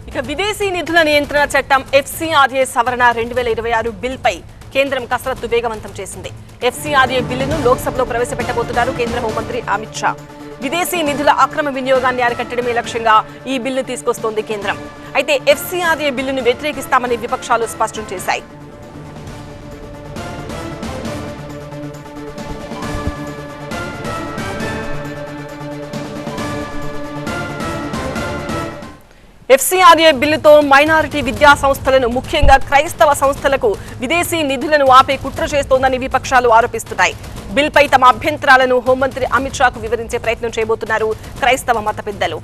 ఇక విదేశీ నిధుల నియంత్రణ చట్టం FCRA సవరణ 2026 బిల్పై కేంద్రం కసరత్తు వేగవంతం చేసింది. FCRA బిల్లును లోక్సభలో ప్రవేశపెట్టబోతున్నారు కేంద్ర హోంమంత్రి అమిత్ షా. విదేశీ నిధుల అక్రమ వినియోగాన్ని అరికట్టడమే లక్ష్యంగా ఈ బిల్లు తీసుకొస్తోంది కేంద్రం. అయితే FCRA బిల్లును వ్యతిరేకిస్తామని విపక్షాలు స్పష్టం చేశాయి. FCRA బిల్లుతో మైనారిటీ విద్యా సంస్థలను ముఖ్యంగా క్రైస్తవ సంస్థలకు విదేశీ నిధులను ఆపే కుట్ర చేస్తోందని విపక్షాలు ఆరోపిస్తున్నాయి. బిల్పై తమ అభ్యంతరాలను హోంమంత్రి అమిత్ షాకు వివరించే ప్రయత్నం చేయబోతున్నారు క్రైస్తవ మత పెద్దలు.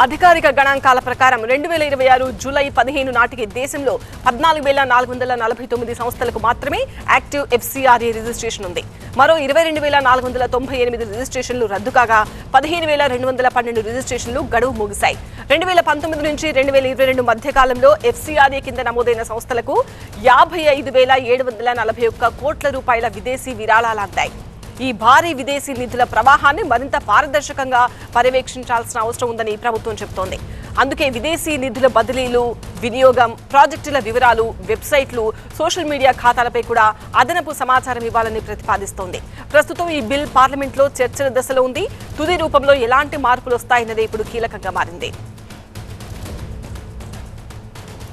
అధికారిక గణాంకాల ప్రకారం 2026 జూలై 15 నాటికి దేశంలో 14,449 సంస్థలకు మాత్రమే యాక్టివ్ FCRA రిజిస్ట్రేషన్ ఉంది. మరో 22,498 రిజిస్ట్రేషన్లు రద్దు కాగా 15,212 రిజిస్ట్రేషన్లు గడువు ముగిశాయి. 2019 నుంచి 2022 మధ్య కాలంలో FCRA కింద నమోదైన సంస్థలకు 55,741 కోట్ల రూపాయల విదేశీ విరాళాలు అందాయి. ఈ భారీ విదేశీ నిధుల ప్రవాహాన్ని మరింత పారదర్శకంగా పర్యవేక్షించాల్సిన అవసరం ఉందని ప్రభుత్వం చెబుతోంది. అందుకే విదేశీ నిధుల బదిలీలు, వినియోగం, ప్రాజెక్టుల వివరాలు, వెబ్సైట్లు, సోషల్ మీడియా ఖాతాలపై కూడా అదనపు సమాచారం ఇవ్వాలని ప్రతిపాదిస్తోంది. ప్రస్తుతం ఈ బిల్ పార్లమెంట్లో చర్చల దశలో ఉంది. తుది రూపంలో ఎలాంటి మార్పులు వస్తాయన్నదే ఇప్పుడు కీలకంగా మారింది.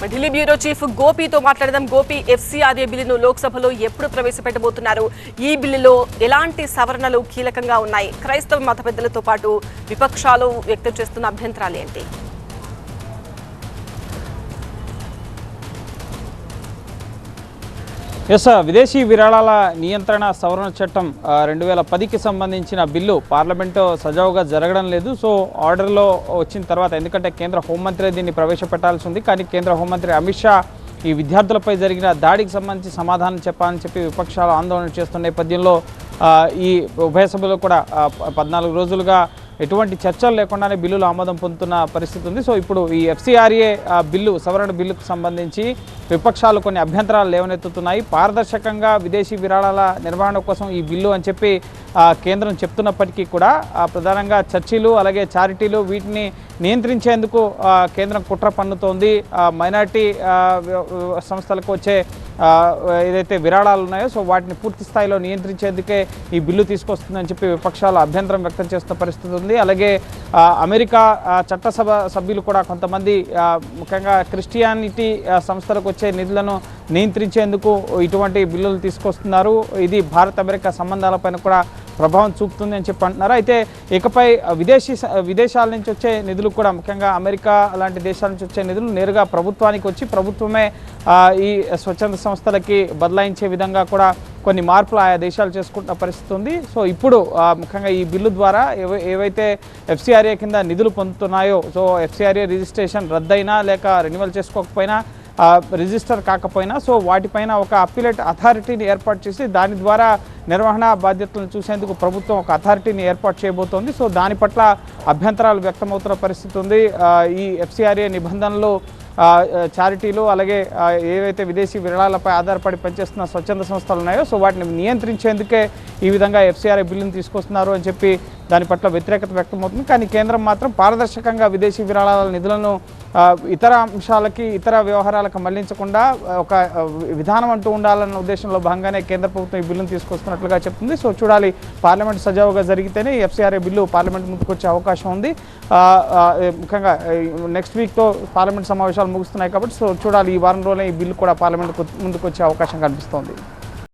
ఢిల్లీ బ్యూరో చీఫ్ గోపీతో మాట్లాడదాం. గోపి, FCRA బిల్లును లోక్సభలో ఎప్పుడు ప్రవేశపెట్టబోతున్నారు? ఈ బిల్లులో ఎలాంటి సవరణలు కీలకంగా ఉన్నాయి? క్రైస్తవ మత పెద్దలతో పాటు విపక్షాలు వ్యక్తం చేస్తున్న అభ్యంతరాలు ఏంటి? విదేశీ విరాళాల నియంత్రణ సవరణ చట్టం 2010కి సంబంధించిన బిల్లు పార్లమెంటు సజావుగా జరగడం లేదు. సో ఆర్డర్లో వచ్చిన తర్వాత, ఎందుకంటే కేంద్ర హోంమంత్రి దీన్ని ప్రవేశపెట్టాల్సి ఉంది, కానీ కేంద్ర హోంమంత్రి అమిత్ షా ఈ విద్యార్థులపై జరిగిన దాడికి సంబంధించి సమాధానం చెప్పాలని చెప్పి విపక్షాలు ఆందోళన చేస్తున్న నేపథ్యంలో ఈ ఉభయ సభలో కూడా 14 రోజులుగా ఎటువంటి చర్చలు లేకుండానే బిల్లులు ఆమోదం పొందుతున్న పరిస్థితి ఉంది. సో ఇప్పుడు ఈ FCRA బిల్లు సవరణ బిల్లుకు సంబంధించి విపక్షాలు కొన్ని అభ్యంతరాలు లేవనెత్తుతున్నాయి. పారదర్శకంగా విదేశీ విరాళాల నిర్వహణ కోసం ఈ బిల్లు అని చెప్పి కేంద్రం చెప్తున్నప్పటికీ కూడా ప్రధానంగా చర్చిలు, అలాగే చారిటీలు, వీటిని నియంత్రించేందుకు కేంద్రం కుట్ర పన్నుతోంది. మైనారిటీ సంస్థలకు వచ్చే ఏదైతే విరాళాలు ఉన్నాయో సో వాటిని పూర్తి స్థాయిలో నియంత్రించేందుకే ఈ బిల్లు తీసుకొస్తుందని చెప్పి విపక్షాలు అభ్యంతరం వ్యక్తం చేస్తున్న పరిస్థితి ఉంది. అలాగే అమెరికా చట్టసభ సభ్యులు కూడా కొంతమంది ముఖ్యంగా క్రిస్టియానిటీ సంస్థలకు వచ్చే నిధులను నియంత్రించేందుకు ఇటువంటి బిల్లులు తీసుకొస్తున్నారు. ఇది భారత్ అమెరికా సంబంధాలపైన కూడా ప్రభావం చూపుతుంది అని చెప్పి అంటున్నారు. అయితే ఇకపై విదేశాల నుంచి వచ్చే నిధులు కూడా, ముఖ్యంగా అమెరికా లాంటి దేశాల నుంచి వచ్చే నిధులు నేరుగా ప్రభుత్వానికి వచ్చి ప్రభుత్వమే ఈ స్వచ్ఛంద సంస్థలకి బదలాయించే విధంగా కూడా కొన్ని మార్పులు ఆయా దేశాలు చేసుకుంటున్న పరిస్థితి ఉంది. సో ఇప్పుడు ముఖ్యంగా ఈ బిల్లు ద్వారా ఏవైతే FCRA కింద నిధులు పొందుతున్నాయో, సో FCRA రిజిస్ట్రేషన్ రద్దయినా లేక రెన్యువల్ చేసుకోకపోయినా, రిజిస్టర్ కాకపోయినా, సో వాటిపైన ఒక అప్పీలేట్ అథారిటీని ఏర్పాటు చేసి దాని ద్వారా నిర్వహణ బాధ్యతలను చూసేందుకు ప్రభుత్వం ఒక అథారిటీని ఏర్పాటు చేయబోతోంది. సో దాని పట్ల అభ్యంతరాలు వ్యక్తమవుతున్న పరిస్థితి ఉంది. ఈ FCRA నిబంధనలు చారిటీలు, అలాగే ఏవైతే విదేశీ విరాళాలపై ఆధారపడి పనిచేస్తున్న స్వచ్ఛంద సంస్థలు ఉన్నాయో సో వాటిని నియంత్రించేందుకే ఈ విధంగా FCRA బిల్లును తీసుకొస్తున్నారు అని చెప్పి దాని పట్ల వ్యతిరేకత వ్యక్తమవుతుంది. కానీ కేంద్రం మాత్రం పారదర్శకంగా విదేశీ విరాళాల నిధులను ఇతర అంశాలకి, ఇతర వ్యవహారాలకు మళ్లించకుండా ఒక విధానం అంటూ ఉండాలన్న ఉద్దేశంలో భాగంగానే కేంద్ర ప్రభుత్వం ఈ బిల్లును తీసుకొస్తున్నట్లుగా చెప్తుంది. సో చూడాలి, పార్లమెంట్ సజావుగా జరిగితేనే ఈ FCRA బిల్లు పార్లమెంట్ ముందుకు వచ్చే అవకాశం ఉంది. ముఖ్యంగా నెక్స్ట్ వీక్తో పార్లమెంట్ సమావేశాలు ముగుస్తున్నాయి కాబట్టి సో చూడాలి, ఈ వారం రోజులే ఈ బిల్లు కూడా పార్లమెంట్ ముందుకు వచ్చే అవకాశం కనిపిస్తోంది.